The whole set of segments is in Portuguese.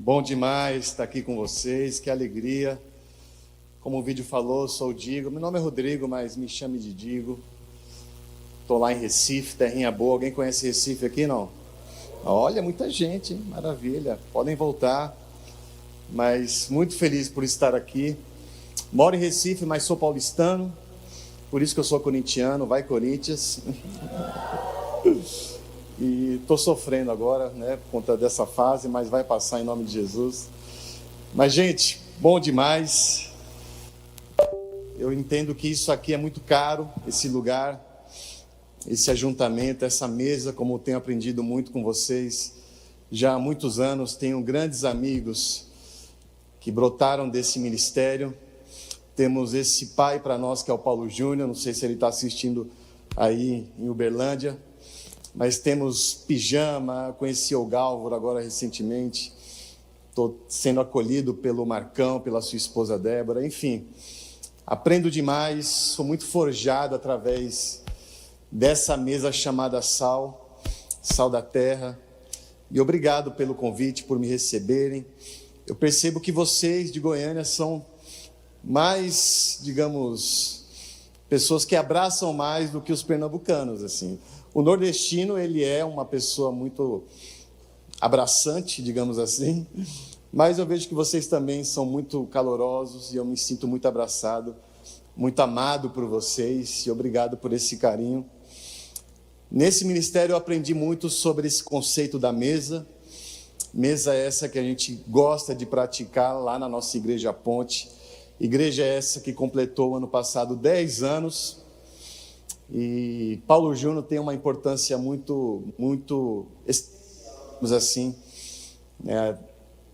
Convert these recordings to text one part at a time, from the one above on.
Bom demais estar aqui com vocês, que alegria. Como o vídeo falou, sou o Digo. Meu nome é Rodrigo, mas me chame de Digo. Estou lá em Recife, terrinha boa. Alguém conhece Recife aqui, não? Olha, muita gente, hein? Maravilha. Podem voltar. Mas muito feliz por estar aqui. Moro em Recife, mas sou paulistano. Por isso que eu sou corintiano. Vai, Corinthians! E estou sofrendo agora, né, por conta dessa fase, mas vai passar em nome de Jesus. Mas, gente, bom demais. Eu entendo que isso aqui é muito caro, esse lugar, esse ajuntamento, essa mesa, como eu tenho aprendido muito com vocês. Já há muitos anos, tenho grandes amigos que brotaram desse ministério. Temos esse pai para nós, que é o Paulo Júnior, não sei se ele está assistindo aí em Uberlândia. Mas temos Pijama, conheci o Gálvaro agora recentemente, estou sendo acolhido pelo Marcão, pela sua esposa Débora, enfim, aprendo demais, sou muito forjado através dessa mesa chamada Sal, Sal da Terra, e obrigado pelo convite, por me receberem. Eu percebo que vocês de Goiânia são mais, digamos, pessoas que abraçam mais do que os pernambucanos, assim. O nordestino, ele é uma pessoa muito abraçante, digamos assim, mas eu vejo que vocês também são muito calorosos e eu me sinto muito abraçado, muito amado por vocês e obrigado por esse carinho. Nesse ministério eu aprendi muito sobre esse conceito da mesa, mesa essa que a gente gosta de praticar lá na nossa igreja Ponte, igreja essa que completou ano passado 10 anos, e Paulo Júnior tem uma importância muito assim,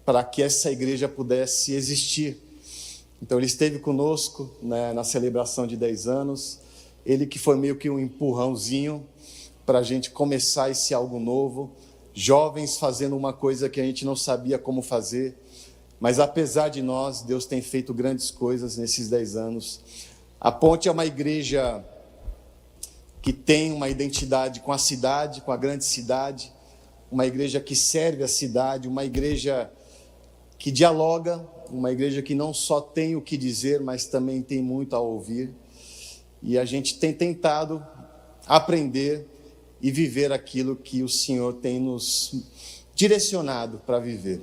para que essa igreja pudesse existir. Então ele esteve conosco, né, na celebração de 10 anos, ele que foi meio que um empurrãozinho para a gente começar esse algo novo, jovens fazendo uma coisa que a gente não sabia como fazer, mas apesar de nós, Deus tem feito grandes coisas nesses 10 anos. A Ponte é uma igreja que tem uma identidade com a cidade, com a grande cidade, uma igreja que serve a cidade, uma igreja que dialoga, uma igreja que não só tem o que dizer, mas também tem muito a ouvir. E a gente tem tentado aprender e viver aquilo que o Senhor tem nos direcionado para viver.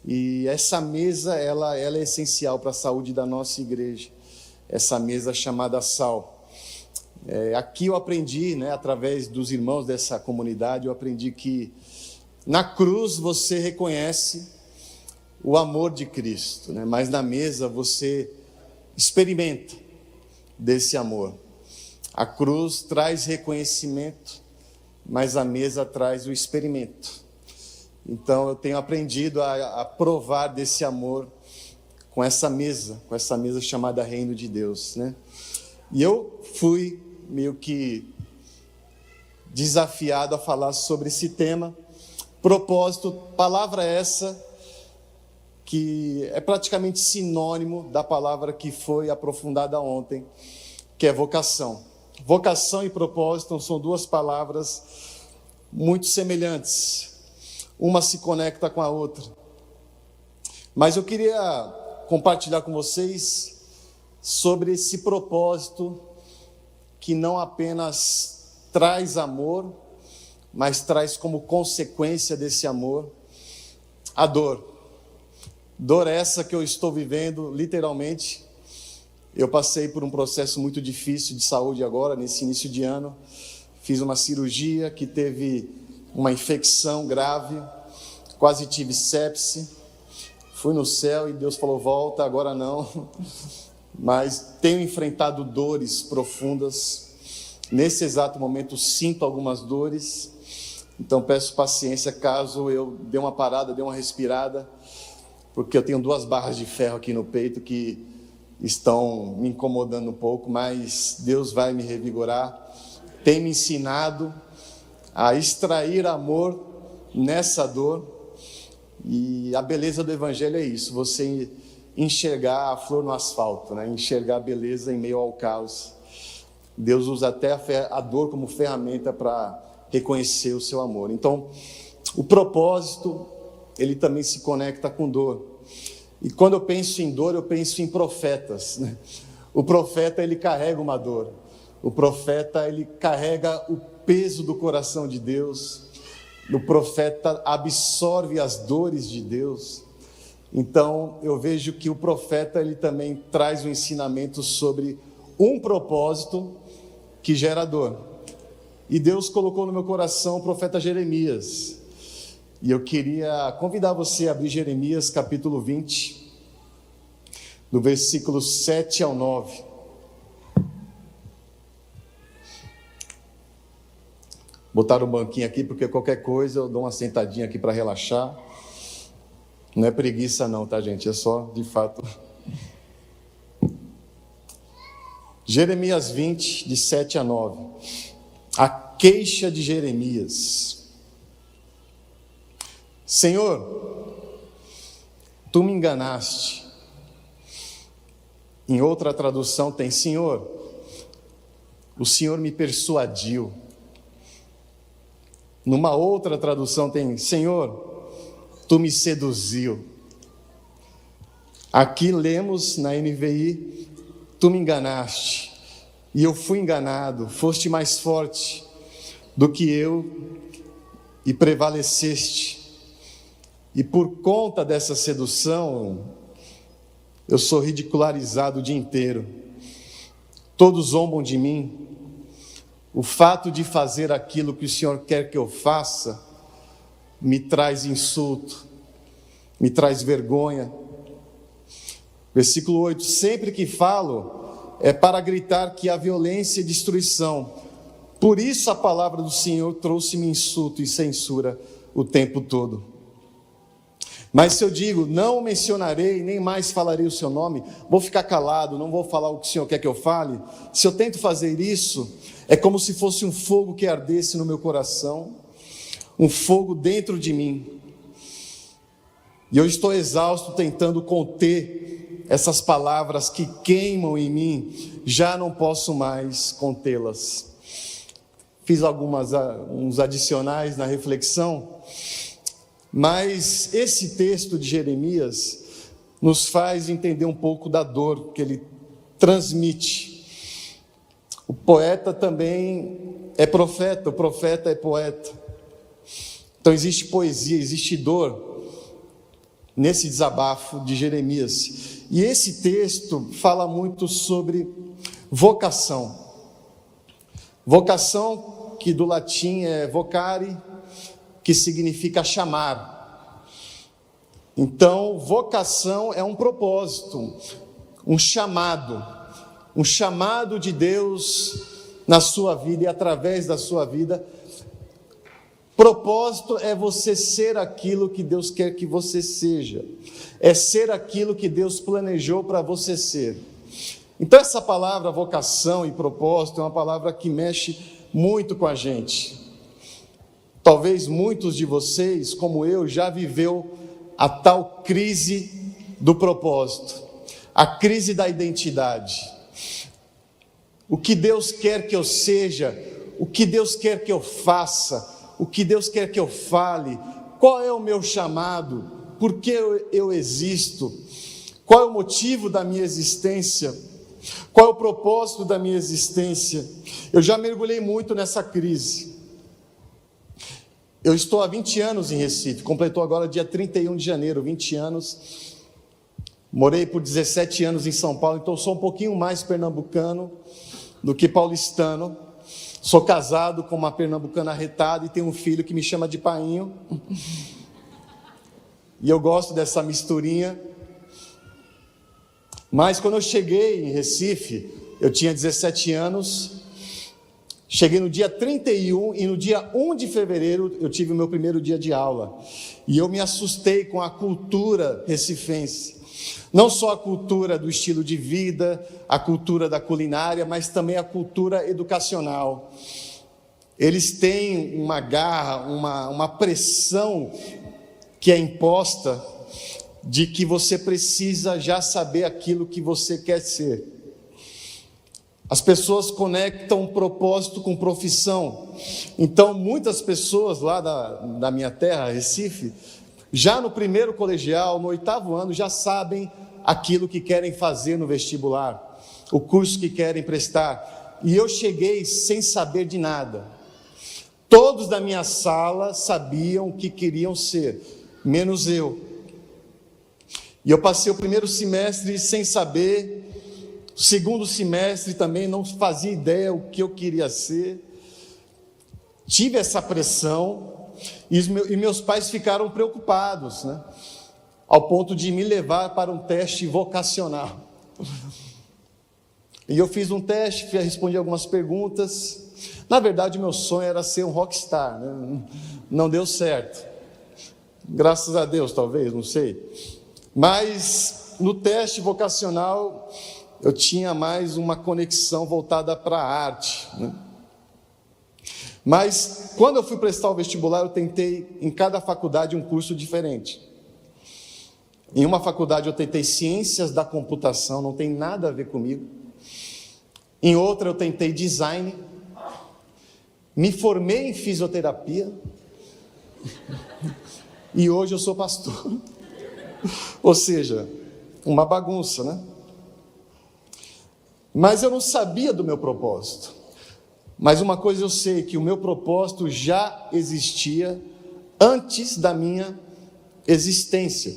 E essa mesa, ela é essencial para a saúde da nossa igreja, essa mesa chamada Sal. Aqui eu aprendi, né, através dos irmãos dessa comunidade, eu aprendi que na cruz você reconhece o amor de Cristo, né, mas na mesa você experimenta desse amor. A cruz traz reconhecimento, mas a mesa traz o experimento. Então eu tenho aprendido a provar desse amor com essa mesa chamada Reino de Deus, né? E eu fui meio que desafiado a falar sobre esse tema. Propósito, palavra essa que é praticamente sinônimo da palavra que foi aprofundada ontem, que é vocação. Vocação e propósito são duas palavras muito semelhantes. Uma se conecta com a outra. Mas eu queria compartilhar com vocês sobre esse propósito que não apenas traz amor, mas traz como consequência desse amor a dor. Dor essa que eu estou vivendo, literalmente. Eu passei por um processo muito difícil de saúde agora, nesse início de ano. Fiz uma cirurgia que teve uma infecção grave, quase tive sepse. Fui no céu e Deus falou, volta, agora não. Mas tenho enfrentado dores profundas. Nesse exato momento sinto algumas dores. Então peço paciência caso eu dê uma parada, dê uma respirada, porque eu tenho 2 barras de ferro aqui no peito que estão me incomodando um pouco, mas Deus vai me revigorar. Tem me ensinado a extrair amor nessa dor. E a beleza do Evangelho é isso, você enxergar a flor no asfalto, né? Enxergar a beleza em meio ao caos. Deus usa até a dor como ferramenta para reconhecer o seu amor. Então, o propósito ele também se conecta com dor. E quando eu penso em dor, eu penso em profetas, né? O profeta, ele carrega uma dor. O profeta, ele carrega o peso do coração de Deus. O profeta absorve as dores de Deus. Então, eu vejo que o profeta, ele também traz um ensinamento sobre um propósito que gera dor. E Deus colocou no meu coração o profeta Jeremias. E eu queria convidar você a abrir Jeremias capítulo 20, do versículo 7 ao 9. Botar um banquinho aqui, porque qualquer coisa eu dou uma sentadinha aqui para relaxar. Não é preguiça não, tá, gente? É só, de fato. Jeremias 20, de 7 a 9. A queixa de Jeremias. Senhor, tu me enganaste. Em outra tradução tem: Senhor, o Senhor me persuadiu. Numa outra tradução tem: Senhor, tu me seduziu. Aqui lemos na NVI: tu me enganaste, e eu fui enganado, foste mais forte do que eu e prevaleceste. E por conta dessa sedução, eu sou ridicularizado o dia inteiro. Todos zombam de mim. O fato de fazer aquilo que o Senhor quer que eu faça me traz insulto, me traz vergonha. Versículo 8: sempre que falo é para gritar que há violência e destruição. Por isso a palavra do Senhor trouxe-me insulto e censura o tempo todo. Mas se eu digo, não mencionarei, nem mais falarei o seu nome, vou ficar calado, não vou falar o que o Senhor quer que eu fale. Se eu tento fazer isso, é como se fosse um fogo que ardesse no meu coração, um fogo dentro de mim. E eu estou exausto tentando conter essas palavras que queimam em mim, já não posso mais contê-las. Fiz uns adicionais na reflexão. Mas esse texto de Jeremias nos faz entender um pouco da dor que ele transmite. O poeta também é profeta, o profeta é poeta. Então existe poesia, existe dor nesse desabafo de Jeremias. E esse texto fala muito sobre vocação. Vocação, que do latim é vocare, que significa chamar. Então, vocação é um propósito, um chamado de Deus na sua vida e através da sua vida. Propósito é você ser aquilo que Deus quer que você seja, é ser aquilo que Deus planejou para você ser. Então, essa palavra vocação e propósito é uma palavra que mexe muito com a gente. Talvez muitos de vocês, como eu, já viveu a tal crise do propósito, a crise da identidade. O que Deus quer que eu seja, o que Deus quer que eu faça, o que Deus quer que eu fale, qual é o meu chamado, por que eu existo, qual é o motivo da minha existência, qual é o propósito da minha existência. Eu já mergulhei muito nessa crise. Eu estou há 20 anos em Recife, completou agora dia 31 de janeiro, 20 anos. Morei por 17 anos em São Paulo, então sou um pouquinho mais pernambucano do que paulistano. Sou casado com uma pernambucana arretada e tenho um filho que me chama de painho. E eu gosto dessa misturinha. Mas quando eu cheguei em Recife, eu tinha 17 anos. Cheguei no dia 31 e no dia 1 de fevereiro eu tive o meu primeiro dia de aula. E eu me assustei com a cultura recifense. Não só a cultura do estilo de vida, a cultura da culinária, mas também a cultura educacional. Eles têm uma garra, uma pressão que é imposta de que você precisa já saber aquilo que você quer ser. As pessoas conectam propósito com profissão. Então, muitas pessoas lá da minha terra, Recife, já no primeiro colegial, no 8º ano, já sabem aquilo que querem fazer no vestibular, o curso que querem prestar. E eu cheguei sem saber de nada. Todos da minha sala sabiam o que queriam ser, menos eu. E eu passei o primeiro semestre sem saber, o segundo semestre também não fazia ideia o que eu queria ser. Tive essa pressão e meus pais ficaram preocupados, né? Ao ponto de me levar para um teste vocacional. E eu fiz um teste, respondi algumas perguntas. Na verdade, o meu sonho era ser um rockstar, né? Não deu certo. Graças a Deus, talvez, não sei. Mas no teste vocacional, eu tinha mais uma conexão voltada para a arte, né? Mas quando eu fui prestar o vestibular, eu tentei em cada faculdade um curso diferente. Em uma faculdade eu tentei ciências da computação, não tem nada a ver comigo. Em outra eu tentei design. Me formei em fisioterapia. E hoje eu sou pastor. Ou seja, uma bagunça, né? Mas eu não sabia do meu propósito. Mas uma coisa eu sei, que o meu propósito já existia antes da minha existência.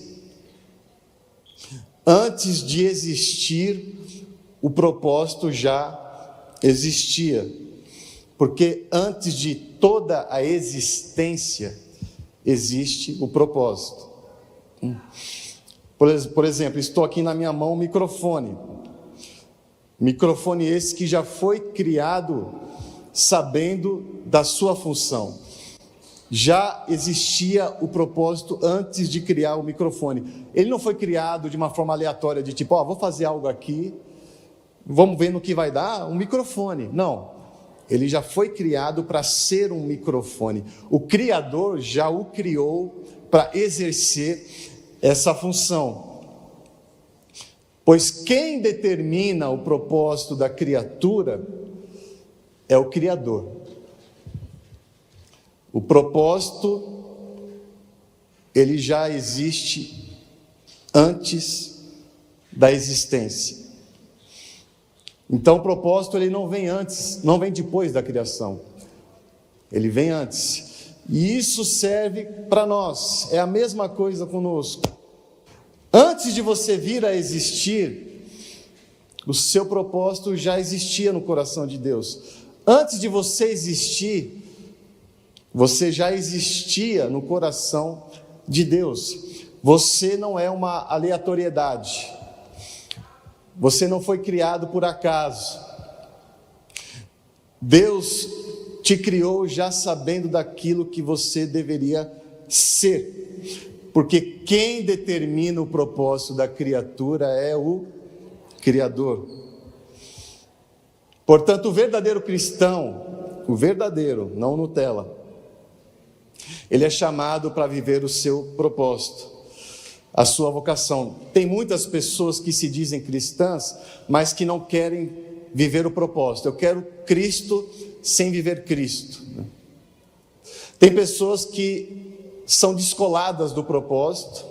Antes de existir, o propósito já existia. Porque antes de toda a existência, existe o propósito. Por exemplo, estou aqui na minha mão um microfone. Microfone esse que já foi criado sabendo da sua função. Já existia o propósito antes de criar o microfone. Ele não foi criado de uma forma aleatória, de tipo, vou fazer algo aqui, vamos ver no que vai dar, um microfone. Não, ele já foi criado para ser um microfone. O Criador já o criou para exercer essa função. Pois quem determina o propósito da criatura é o Criador. O propósito, ele já existe antes da existência. Então o propósito, ele não vem antes, não vem depois da criação. Ele vem antes. E isso serve para nós. É a mesma coisa conosco. Antes de você vir a existir, o seu propósito já existia no coração de Deus. Antes de você existir, você já existia no coração de Deus. Você não é uma aleatoriedade. Você não foi criado por acaso. Deus te criou já sabendo daquilo que você deveria ser. Porque quem determina o propósito da criatura é o Criador. Portanto, o verdadeiro cristão, o verdadeiro, não o Nutella, ele é chamado para viver o seu propósito, a sua vocação. Tem muitas pessoas que se dizem cristãs, mas que não querem viver o propósito. Eu quero Cristo sem viver Cristo. Tem pessoas que são descoladas do propósito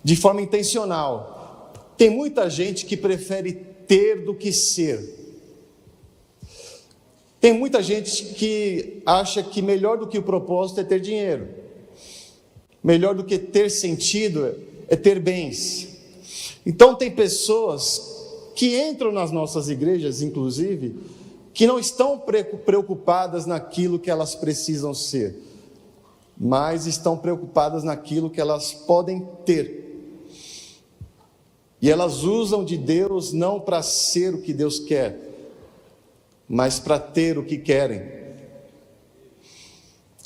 de forma intencional. Tem muita gente que prefere ter do que ser. Tem muita gente que acha que melhor do que o propósito é ter dinheiro. Melhor do que ter sentido é ter bens. Então tem pessoas que entram nas nossas igrejas, inclusive, que não estão preocupadas naquilo que elas precisam ser, mas estão preocupadas naquilo que elas podem ter. E elas usam de Deus não para ser o que Deus quer, mas para ter o que querem.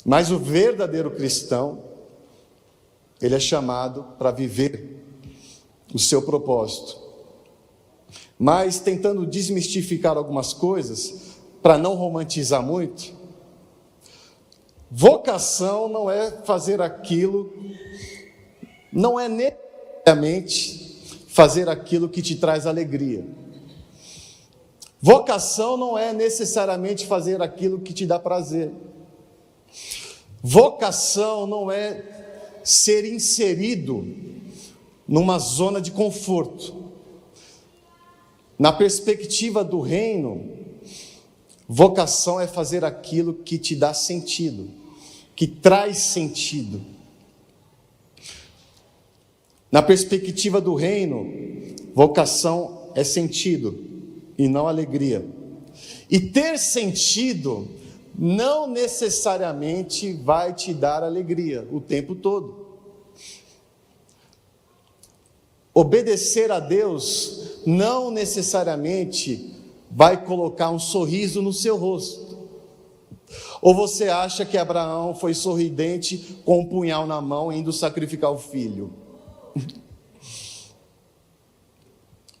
Mas o verdadeiro cristão, ele é chamado para viver o seu propósito. Mas tentando desmistificar algumas coisas, para não romantizar muito, vocação não é fazer aquilo, não é necessariamente fazer aquilo que te traz alegria. Vocação não é necessariamente fazer aquilo que te dá prazer. Vocação não é ser inserido numa zona de conforto. Na perspectiva do reino, vocação é fazer aquilo que te dá sentido, que traz sentido. Na perspectiva do reino, vocação é sentido e não alegria. E ter sentido não necessariamente vai te dar alegria o tempo todo. Obedecer a Deus não necessariamente vai colocar um sorriso no seu rosto. Ou você acha que Abraão foi sorridente com um punhal na mão indo sacrificar o filho?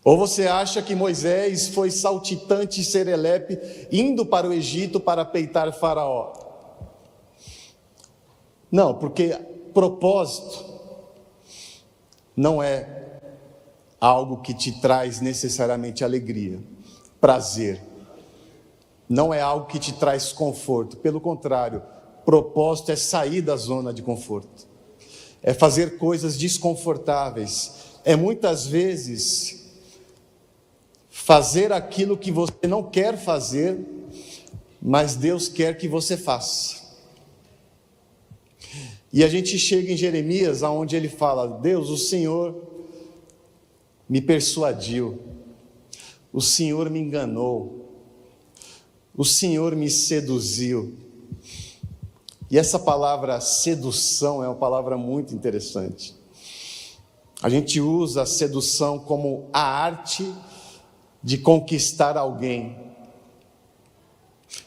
Ou você acha que Moisés foi saltitante e serelepe indo para o Egito para peitar Faraó? Não, porque propósito não é algo que te traz necessariamente alegria, prazer. Não é algo que te traz conforto. Pelo contrário, propósito é sair da zona de conforto. É fazer coisas desconfortáveis. É muitas vezes fazer aquilo que você não quer fazer, mas Deus quer que você faça. E a gente chega em Jeremias, onde ele fala: Deus, o Senhor me persuadiu, o Senhor me enganou, o Senhor me seduziu. E essa palavra sedução é uma palavra muito interessante. A gente usa a sedução como a arte de conquistar alguém.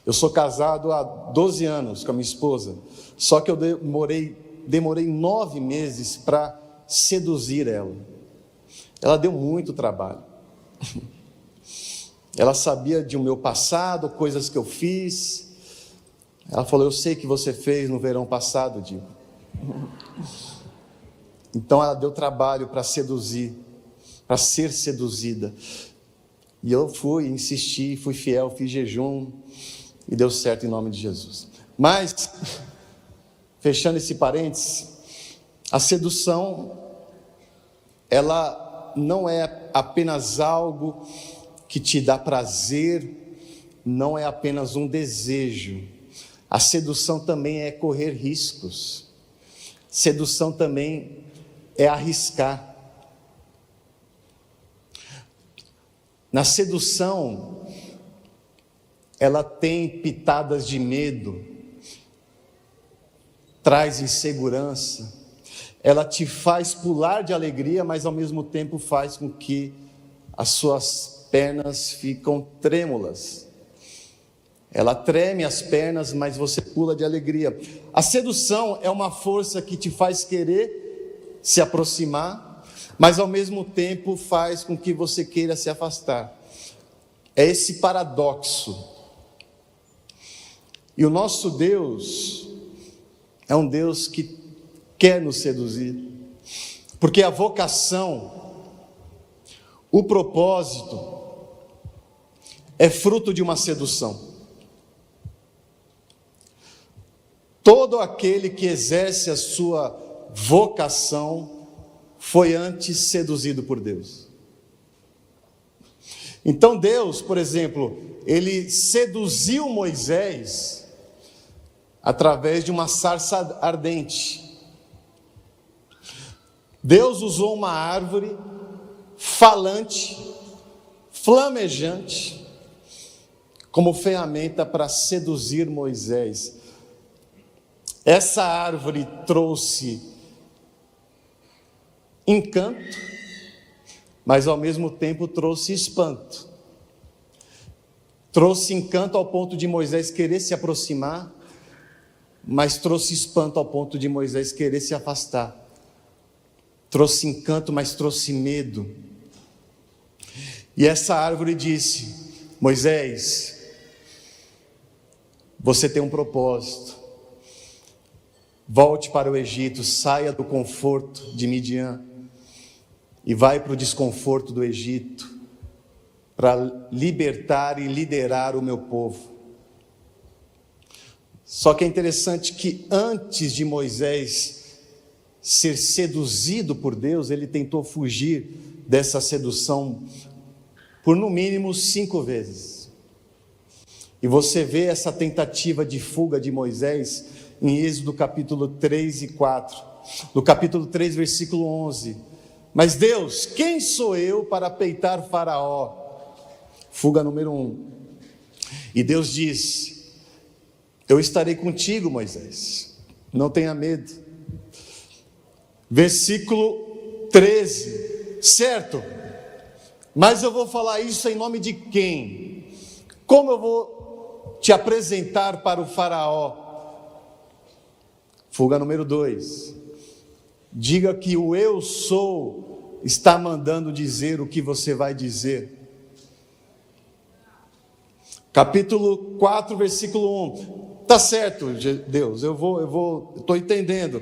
Eu sou casado há 12 anos com a minha esposa, só que eu demorei 9 meses para seduzir ela. Ela deu muito trabalho. Ela sabia de o meu passado, coisas que eu fiz. Ela falou: eu sei que você fez no verão passado, Diego. Então ela deu trabalho para seduzir, para ser seduzida. E eu insisti, fui fiel, fiz jejum e deu certo em nome de Jesus. Mas, fechando esse parênteses, a sedução, ela não é apenas algo que te dá prazer, não é apenas um desejo. A sedução também é correr riscos. Sedução também é arriscar. Na sedução, ela tem pitadas de medo, traz insegurança, ela te faz pular de alegria, mas ao mesmo tempo faz com que as suas pernas ficam trêmulas. Ela treme as pernas, mas você pula de alegria. A sedução é uma força que te faz querer se aproximar, mas ao mesmo tempo faz com que você queira se afastar. É esse paradoxo. E o nosso Deus é um Deus que quer nos seduzir, porque a vocação, o propósito, é fruto de uma sedução. Todo aquele que exerce a sua vocação foi antes seduzido por Deus. Então Deus, por exemplo, ele seduziu Moisés através de uma sarça ardente. Deus usou uma árvore falante, flamejante, como ferramenta para seduzir Moisés. Essa árvore trouxe encanto, mas ao mesmo tempo trouxe espanto. Trouxe encanto ao ponto de Moisés querer se aproximar, mas trouxe espanto ao ponto de Moisés querer se afastar. Trouxe encanto, mas trouxe medo. E essa árvore disse: Moisés, você tem um propósito. Volte para o Egito, saia do conforto de Midian e vai para o desconforto do Egito, para libertar e liderar o meu povo. Só que é interessante que antes de Moisés ser seduzido por Deus, ele tentou fugir dessa sedução por no mínimo 5 vezes. E você vê essa tentativa de fuga de Moisés em Êxodo capítulo 3 e 4. No capítulo 3, versículo 11. Mas Deus, quem sou eu para peitar Faraó? Fuga número 1. E Deus diz: eu estarei contigo, Moisés, não tenha medo. Versículo 13. Certo, mas eu vou falar isso em nome de quem? Como eu vou te apresentar para o Faraó? Fuga número 2. Diga que o eu sou está mandando dizer o que você vai dizer. Capítulo 4, versículo 1. Tá certo, Deus, eu estou entendendo.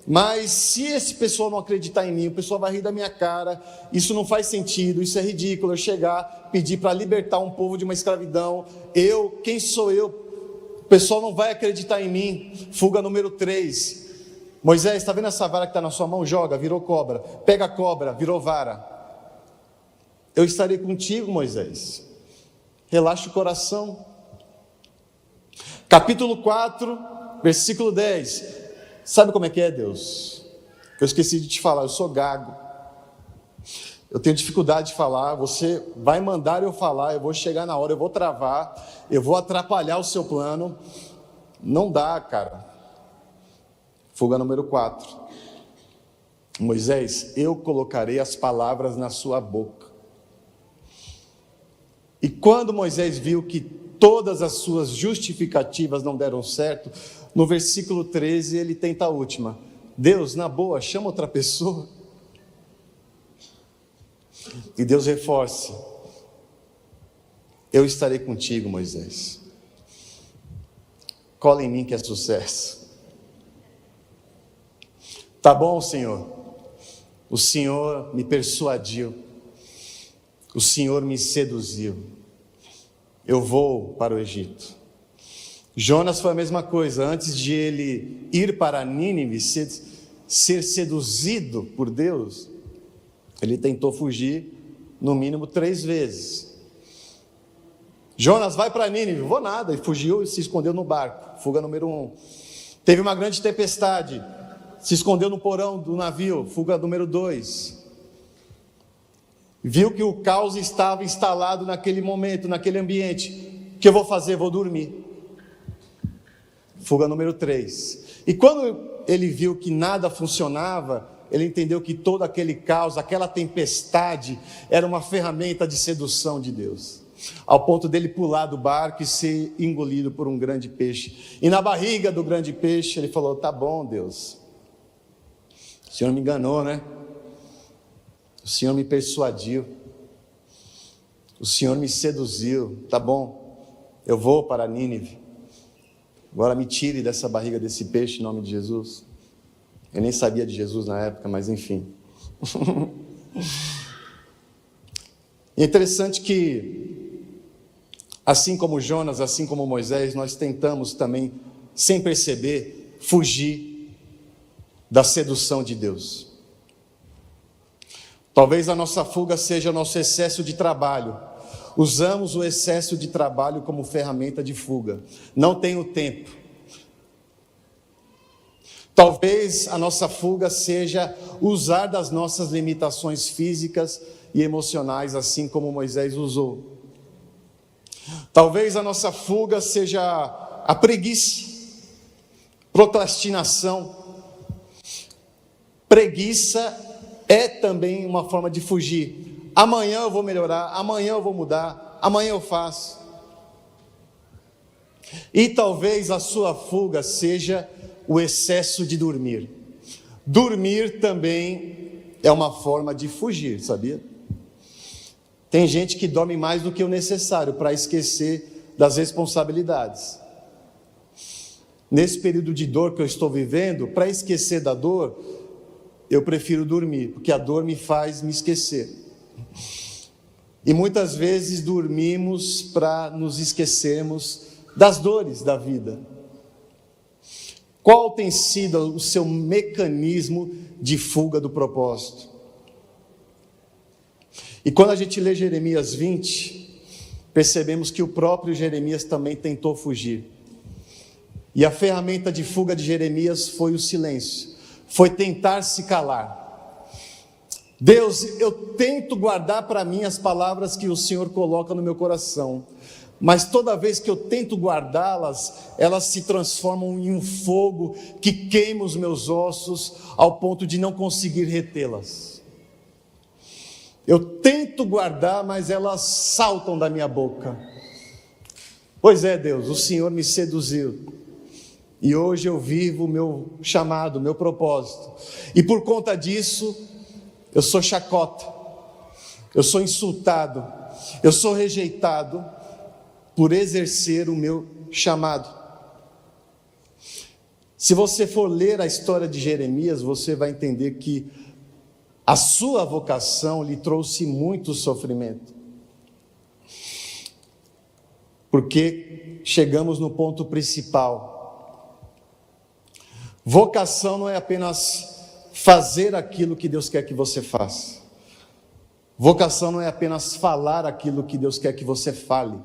Mas se esse pessoal não acreditar em mim, o pessoal vai rir da minha cara, isso não faz sentido, isso é ridículo, eu chegar, pedir para libertar um povo de uma escravidão, quem sou eu? O pessoal não vai acreditar em mim. Fuga número 3. Moisés, está vendo essa vara que está na sua mão? Joga, virou cobra. Pega a cobra, virou vara. Eu estarei contigo, Moisés. Relaxa o coração. Capítulo 4, versículo 10. Sabe como é que é, Deus? Eu esqueci de te falar, eu sou gago. Eu tenho dificuldade de falar, você vai mandar eu falar, eu vou chegar na hora, eu vou travar, eu vou atrapalhar o seu plano. Não dá, cara. Fuga número 4. Moisés, eu colocarei as palavras na sua boca. E quando Moisés viu que todas as suas justificativas não deram certo, no versículo 13 ele tenta a última. Deus, na boa, chama outra pessoa. E Deus reforça: eu estarei contigo, Moisés. Cola em mim que é sucesso. Tá bom, Senhor. O Senhor me persuadiu. O Senhor me seduziu. Eu vou para o Egito. Jonas foi a mesma coisa. Antes de ele ir para Nínive, ser seduzido por Deus, ele tentou fugir no mínimo 3 vezes. Jonas, vai para Nínive. Vou nada. E fugiu e se escondeu no barco. Fuga número 1. Teve uma grande tempestade. Se escondeu no porão do navio. Fuga número 2. Viu que o caos estava instalado naquele momento, naquele ambiente. O que eu vou fazer? Vou dormir. Fuga número 3. E quando ele viu que nada funcionava, ele entendeu que todo aquele caos, aquela tempestade, era uma ferramenta de sedução de Deus, ao ponto dele pular do barco e ser engolido por um grande peixe. E na barriga do grande peixe ele falou: tá bom, Deus, o Senhor me enganou, né? O Senhor me persuadiu, o Senhor me seduziu. Tá bom, eu vou para Nínive. Agora me tire dessa barriga desse peixe em nome de Jesus. Eu nem sabia de Jesus na época, mas enfim. É interessante que, assim como Jonas, assim como Moisés, nós tentamos também, sem perceber, fugir da sedução de Deus. Talvez a nossa fuga seja o nosso excesso de trabalho. Usamos o excesso de trabalho como ferramenta de fuga. Não tenho tempo. Talvez a nossa fuga seja usar das nossas limitações físicas e emocionais, assim como Moisés usou. Talvez a nossa fuga seja a preguiça, procrastinação. Preguiça é também uma forma de fugir. Amanhã eu vou melhorar, amanhã eu vou mudar, amanhã eu faço. E talvez a sua fuga seja o excesso de dormir. Dormir também é uma forma de fugir, sabia? Tem gente que dorme mais do que o necessário para esquecer das responsabilidades. Nesse período de dor que eu estou vivendo, para esquecer da dor, eu prefiro dormir, porque a dor me faz me esquecer. E muitas vezes dormimos para nos esquecermos das dores da vida. Qual tem sido o seu mecanismo de fuga do propósito? E quando a gente lê Jeremias 20, percebemos que o próprio Jeremias também tentou fugir. E a ferramenta de fuga de Jeremias foi o silêncio, foi tentar se calar. Deus, eu tento guardar para mim as palavras que o Senhor coloca no meu coração, mas toda vez que eu tento guardá-las, elas se transformam em um fogo que queima os meus ossos ao ponto de não conseguir retê-las. Eu tento guardar, mas elas saltam da minha boca. Pois é, Deus, o Senhor me seduziu. E hoje eu vivo o meu chamado, o meu propósito. E por conta disso, eu sou chacota, eu sou insultado, eu sou rejeitado por exercer o meu chamado. Se você for ler a história de Jeremias, você vai entender que a sua vocação lhe trouxe muito sofrimento. Porque chegamos no ponto principal. Vocação não é apenas fazer aquilo que Deus quer que você faça. Vocação não é apenas falar aquilo que Deus quer que você fale.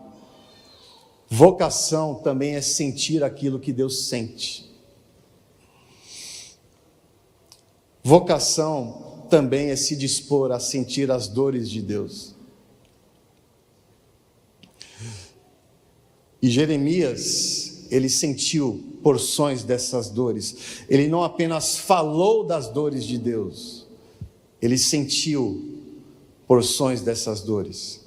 Vocação também é sentir aquilo que Deus sente. Vocação também é se dispor a sentir as dores de Deus. E Jeremias, ele sentiu porções dessas dores. Ele não apenas falou das dores de Deus, ele sentiu porções dessas dores.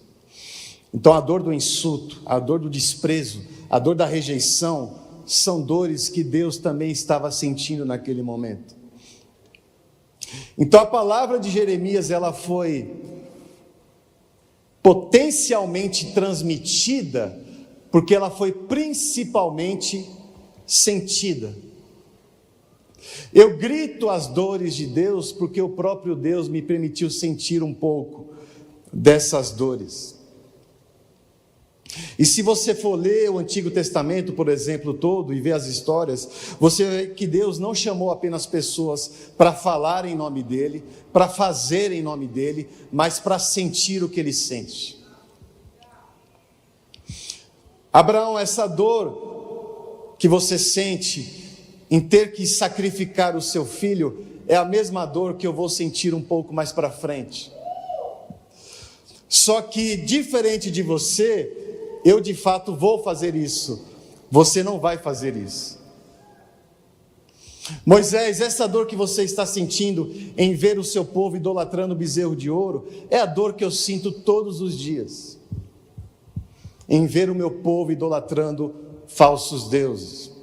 Então a dor do insulto, a dor do desprezo, a dor da rejeição, são dores que Deus também estava sentindo naquele momento. Então a palavra de Jeremias, ela foi potencialmente transmitida, porque ela foi principalmente sentida. Eu grito as dores de Deus, porque o próprio Deus me permitiu sentir um pouco dessas dores. E se você for ler o Antigo Testamento, por exemplo, todo, e ver as histórias, você vê que Deus não chamou apenas pessoas para falar em nome dEle, para fazer em nome dEle, mas para sentir o que Ele sente. Abraão, essa dor que você sente em ter que sacrificar o seu filho, é a mesma dor que eu vou sentir um pouco mais para frente. Só que, diferente de você, eu de fato vou fazer isso, você não vai fazer isso. Moisés, essa dor que você está sentindo em ver o seu povo idolatrando o bezerro de ouro, é a dor que eu sinto todos os dias, em ver o meu povo idolatrando falsos deuses.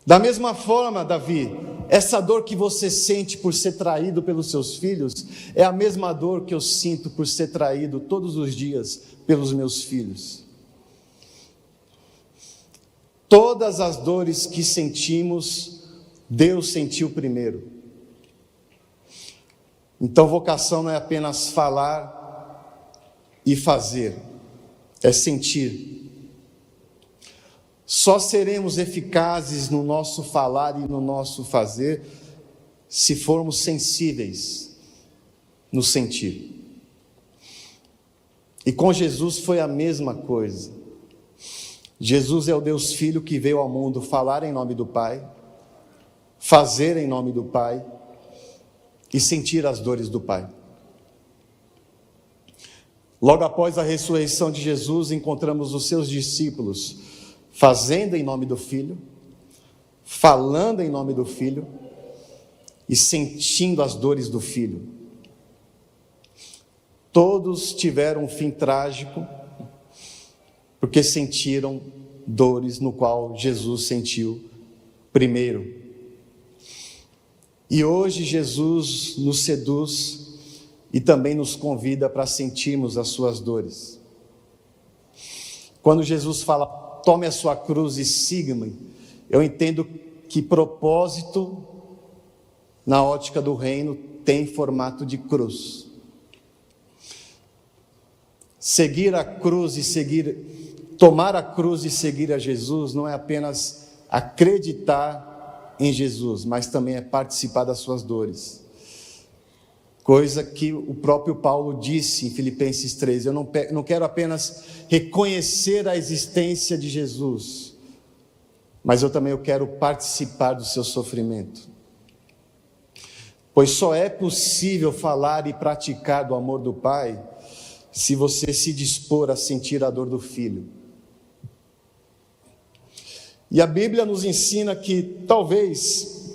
Da mesma forma, Davi, essa dor que você sente por ser traído pelos seus filhos, é a mesma dor que eu sinto por ser traído todos os dias pelos meus filhos. Todas as dores que sentimos, Deus sentiu primeiro. Então vocação não é apenas falar e fazer, é sentir. Só seremos eficazes no nosso falar e no nosso fazer se formos sensíveis no sentir. E com Jesus foi a mesma coisa. Jesus é o Deus Filho que veio ao mundo falar em nome do Pai, fazer em nome do Pai e sentir as dores do Pai. Logo após a ressurreição de Jesus, encontramos os seus discípulos fazendo em nome do Filho, falando em nome do Filho e sentindo as dores do Filho. Todos tiveram um fim trágico, porque sentiram dores no qual Jesus sentiu primeiro. E hoje Jesus nos seduz e também nos convida para sentirmos as suas dores. Quando Jesus fala, tome a sua cruz e siga-me, eu entendo que propósito, na ótica do reino, tem formato de cruz. Seguir a cruz e seguir tomar a cruz e seguir a Jesus não é apenas acreditar em Jesus, mas também é participar das suas dores. Coisa que o próprio Paulo disse em Filipenses 3, eu não quero apenas reconhecer a existência de Jesus, mas eu também quero participar do seu sofrimento. Pois só é possível falar e praticar do amor do Pai se você se dispor a sentir a dor do Filho. E a Bíblia nos ensina que talvez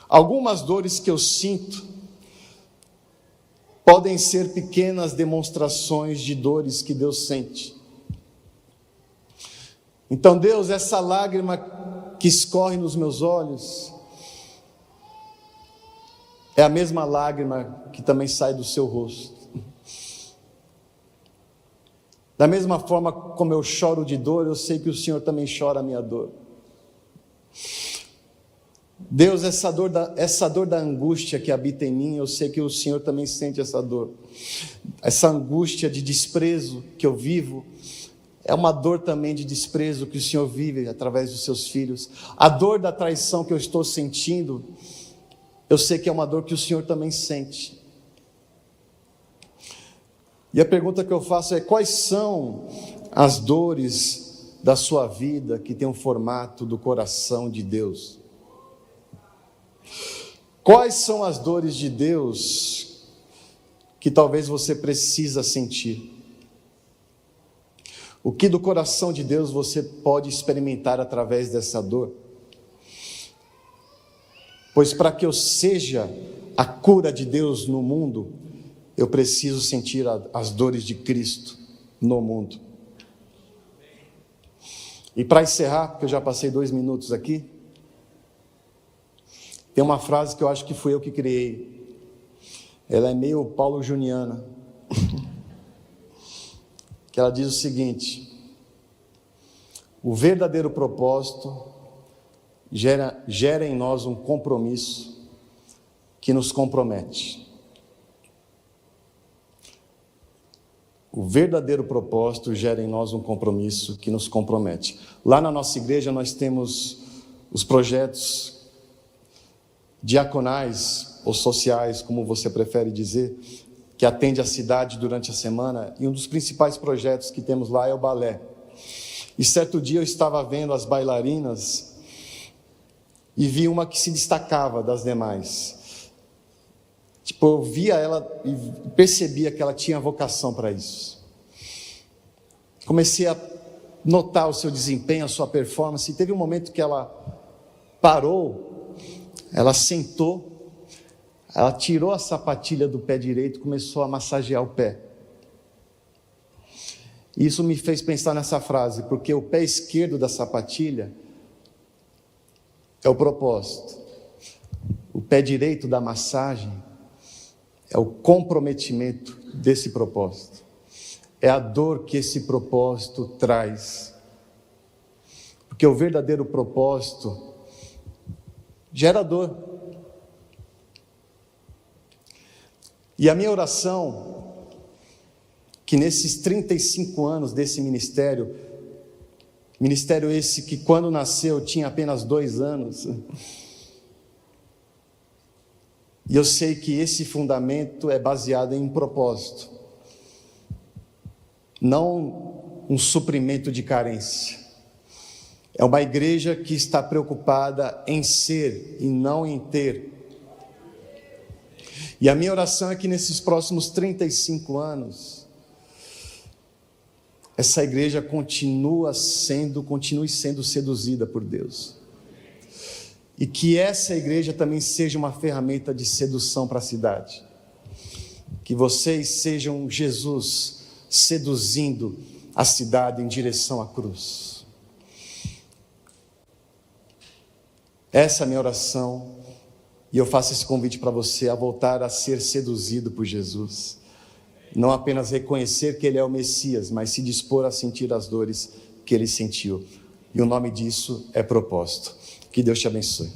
algumas dores que eu sinto podem ser pequenas demonstrações de dores que Deus sente. Então, Deus, essa lágrima que escorre nos meus olhos é a mesma lágrima que também sai do seu rosto. Da mesma forma como eu choro de dor, eu sei que o Senhor também chora a minha dor. Deus, essa dor da angústia que habita em mim, eu sei que o Senhor também sente essa dor. Essa angústia de desprezo que eu vivo, é uma dor também de desprezo que o Senhor vive através dos seus filhos. A dor da traição que eu estou sentindo, eu sei que é uma dor que o Senhor também sente. E a pergunta que eu faço é: quais são as dores da sua vida que tem um formato do coração de Deus? Quais são as dores de Deus que talvez você precisa sentir? O que do coração de Deus você pode experimentar através dessa dor? Pois para que eu seja a cura de Deus no mundo, eu preciso sentir as dores de Cristo no mundo. E para encerrar, porque eu já passei 2 minutos aqui, tem uma frase que eu acho que fui eu que criei. Ela é meio Paulo Juniana. Que ela diz o seguinte: o verdadeiro propósito gera em nós um compromisso que nos compromete. O verdadeiro propósito gera em nós um compromisso que nos compromete. Lá na nossa igreja nós temos os projetos diaconais ou sociais, como você prefere dizer, que atende a cidade durante a semana, e um dos principais projetos que temos lá é o balé. E certo dia eu estava vendo as bailarinas e vi uma que se destacava das demais. Eu via ela e percebia que ela tinha vocação para isso. Comecei a notar o seu desempenho, a sua performance, e teve um momento que ela parou, ela sentou, ela tirou a sapatilha do pé direito e começou a massagear o pé. Isso me fez pensar nessa frase, porque o pé esquerdo da sapatilha é o propósito. O pé direito da massagem é o comprometimento desse propósito. É a dor que esse propósito traz. Porque o verdadeiro propósito gera dor. E a minha oração, que nesses 35 anos desse ministério esse que quando nasceu tinha apenas 2 anos, e eu sei que esse fundamento é baseado em um propósito, não um suprimento de carência. É uma igreja que está preocupada em ser e não em ter. E a minha oração é que nesses próximos 35 anos, essa igreja continue sendo seduzida por Deus. E que essa igreja também seja uma ferramenta de sedução para a cidade. Que vocês sejam Jesus seduzindo a cidade em direção à cruz. Essa é a minha oração, e eu faço esse convite para você a voltar a ser seduzido por Jesus. Não apenas reconhecer que Ele é o Messias, mas se dispor a sentir as dores que Ele sentiu. E o nome disso é propósito. Que Deus te abençoe.